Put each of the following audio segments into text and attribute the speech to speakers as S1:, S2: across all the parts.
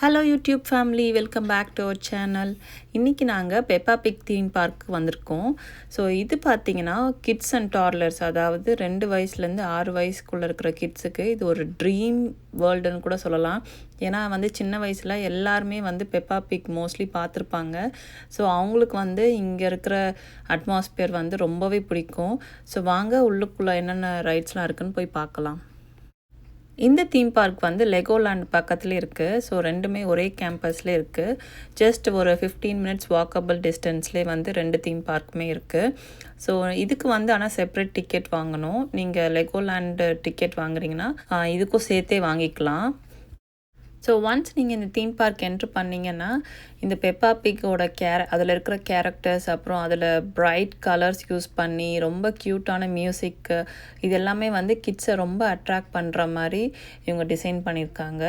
S1: Hello YouTube family, welcome back to our channel. இன்றைக்கி நாங்கள் Peppa Pig theme park வந்திருக்கோம். So இது பார்த்திங்கன்னா கிட்ஸ் அண்ட் டார்லர்ஸ், அதாவது 2 வயசுலேருந்து 6 வயசுக்குள்ளே இருக்கிற கிட்ஸுக்கு இது ஒரு ட்ரீம் வேர்ல்டுன்னு கூட சொல்லலாம். ஏன்னா சின்ன வயசில் எல்லாருமே பெப்பா பிக் மோஸ்ட்லி பார்த்துருப்பாங்க. ஸோ அவங்களுக்கு இங்கே இருக்கிற அட்மாஸ்பியர் ரொம்பவே பிடிக்கும். ஸோ வாங்க உள்ளுக்குள்ளே என்னென்ன ரைட்ஸ்லாம் இருக்குதுன்னு போய் பார்க்கலாம். இந்த தீம் பார்க் லெகோலேண்ட் பக்கத்துலேயே இருக்குது. ஸோ ரெண்டுமே ஒரே கேம்பஸ்லேயே இருக்குது. ஜஸ்ட் ஒரு 15 மினிட்ஸ் வாக்கபிள் டிஸ்டன்ஸ்லேயே 2 தீம் பார்க்குமே இருக்குது. ஸோ இதுக்கு ஆனால் செப்ரேட் டிக்கெட் வாங்கணும். நீங்கள் லெகோலேண்டு டிக்கெட் வாங்குறீங்கன்னா இதுக்கும் சேர்த்தே வாங்கிக்கலாம். ஸோ ஒன்ஸ் நீங்கள் இந்த தீம் பார்க் என்ட்ரு பண்ணிங்கன்னா இந்த பெப்பா பிக்கோட அதில் இருக்கிற கேரக்டர்ஸ், அப்புறம் அதில் பிரைட் கலர்ஸ் யூஸ் பண்ணி ரொம்ப க்யூட்டான மியூசிக்கு, இது எல்லாமே கிட்ஸை ரொம்ப அட்ராக்ட் பண்ணுற மாதிரி இவங்க டிசைன் பண்ணியிருக்காங்க.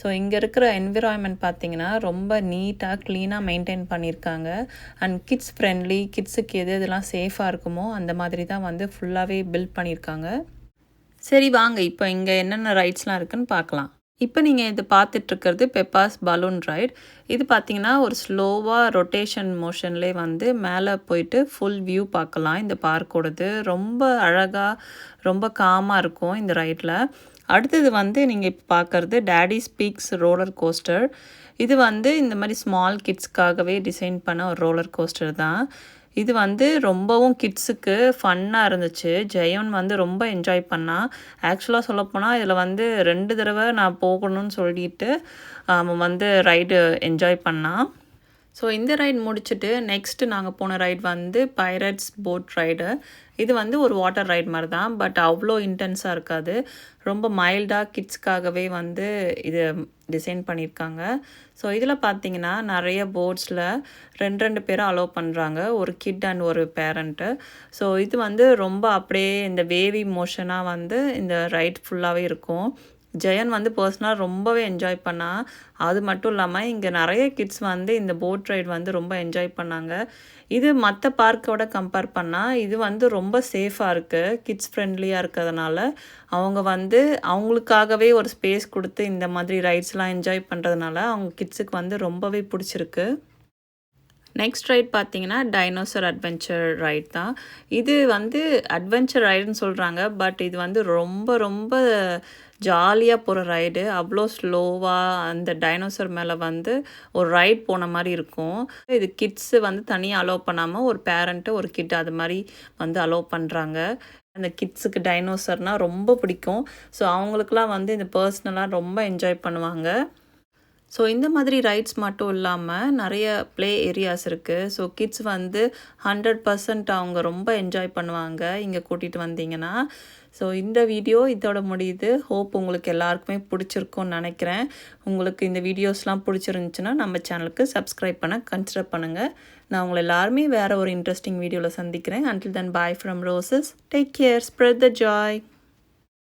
S1: ஸோ இங்கே இருக்கிற என்விரான்மெண்ட் பார்த்திங்கன்னா ரொம்ப நீட்டாக க்ளீனாக மெயின்டைன் பண்ணியிருக்காங்க. அண்ட் கிட்ஸ் ஃப்ரெண்ட்லி, கிட்ஸுக்கு எதெல்லாம் சேஃபாக இருக்குமோ அந்த மாதிரி தான் ஃபுல்லாகவே பில்ட் பண்ணியிருக்காங்க. சரி வாங்க இப்போ இங்கே என்னென்ன ரைட்ஸ்லாம் இருக்குதுன்னு பார்க்கலாம். இப்போ நீங்கள் இது பார்த்துட்ருக்கிறது பெப்பாஸ் பலூன் ரைட். இது பார்த்திங்கன்னா ஒரு ஸ்லோவாக ரொட்டேஷன் மோஷன்லேயே மேலே போயிட்டு ஃபுல் வியூ பார்க்கலாம். இந்த பார்க்கோடது ரொம்ப அழகாக ரொம்ப காமாக இருக்கும் இந்த ரைட்டில். அடுத்தது நீங்கள் இப்போ பார்க்குறது டேடி ஸ்பீக்ஸ் ரோலர் கோஸ்டர். இது இந்த மாதிரி ஸ்மால் கிட்ஸ்க்காகவே டிசைன் பண்ண ஒரு ரோலர் கோஸ்டர் தான். இது ரொம்பவும் கிட்ஸுக்கு ஃபன்னாக இருந்துச்சு. ஜெயன் ரொம்ப என்ஜாய் பண்ணான். ஆக்சுவலாக சொல்லப்போனால் இதில் 2 தடவை நான் போகணும்னு சொல்லிட்டு அவன் ரைடு என்ஜாய் பண்ணான். ஸோ இந்த ரைட் முடிச்சுட்டு நெக்ஸ்ட்டு நாங்கள் போன ரைட் பைரட்ஸ் போட் ரைடு. இது ஒரு வாட்டர் ரைட் மாதிரி தான், பட் அவ்வளோ இன்டென்ஸாக இருக்காது. ரொம்ப மைல்டாக கிட்ஸ்க்காகவே இது டிசைன் பண்ணியிருக்காங்க. ஸோ இதில் பார்த்தீங்கன்னா நிறைய போட்ஸில் 2 பேரை அலோவ் பண்ணுறாங்க, ஒரு கிட் அண்ட் ஒரு பேரண்ட்டு. ஸோ இது ரொம்ப அப்படியே இந்த வேவி மோஷனாக இந்த ரைட் ஃபுல்லாகவே இருக்கும். ஜெயன் பர்சனலாக ரொம்பவே என்ஜாய் பண்ணான். அது மட்டும் இல்லாமல் இங்கே நிறைய கிட்ஸ் இந்த போட் ரைட் ரொம்ப என்ஜாய் பண்ணாங்க. இது மற்ற பார்க்கோட கம்பேர் பண்ணால் இது ரொம்ப சேஃபாக இருக்குது. கிட்ஸ் ஃப்ரெண்ட்லியாக இருக்கிறதுனால அவங்க அவங்களுக்காகவே ஒரு ஸ்பேஸ் கொடுத்து இந்த மாதிரி ரைட்ஸ்லாம் என்ஜாய் பண்ணுறதுனால அவங்க கிட்ஸுக்கு ரொம்பவே பிடிச்சிருக்கு. நெக்ஸ்ட் ரைட் பார்த்தீங்கன்னா டைனோசர் அட்வென்ச்சர் ரைட் தான். இது அட்வென்ச்சர் ரைடுன்னு சொல்கிறாங்க, பட் இது ரொம்ப ரொம்ப ஜாலியாக போகிற ரைடு. அவ்வளோ ஸ்லோவாக அந்த டைனோசர் மேலே ஒரு ரைட் போன மாதிரி இருக்கும். இது கிட்ஸு தனியாக அலோவ் பண்ணாமல் ஒரு பேரண்ட்டு ஒரு கிட் அது மாதிரி அலோவ் பண்ணுறாங்க. அந்த கிட்ஸுக்கு டைனோசர்னால் ரொம்ப பிடிக்கும். ஸோ அவங்களுக்குலாம் இந்த பர்சனலாக ரொம்ப என்ஜாய் பண்ணுவாங்க. ஸோ இந்த மாதிரி ரைட்ஸ் மட்டும் இல்லாமல் நிறைய ப்ளே ஏரியாஸ் இருக்குது. ஸோ கிட்ஸ் 100% அவங்க ரொம்ப என்ஜாய் பண்ணுவாங்க இங்கே கூட்டிகிட்டு வந்தீங்கன்னா. ஸோ இந்த வீடியோ இதோட முடியுது. ஹோப் உங்களுக்கு எல்லாருக்குமே பிடிச்சிருக்கும்னு நினைக்கிறேன். உங்களுக்கு இந்த வீடியோஸ்லாம் பிடிச்சிருந்துச்சுன்னா நம்ம சேனலுக்கு சப்ஸ்கிரைப் பண்ண கன்சிடர் பண்ணுங்கள். நான் உங்களை எல்லாருமே வேறு ஒரு இன்ட்ரெஸ்டிங் வீடியோவில் சந்திக்கிறேன். Until then, bye from Roses. Take care, spread the joy.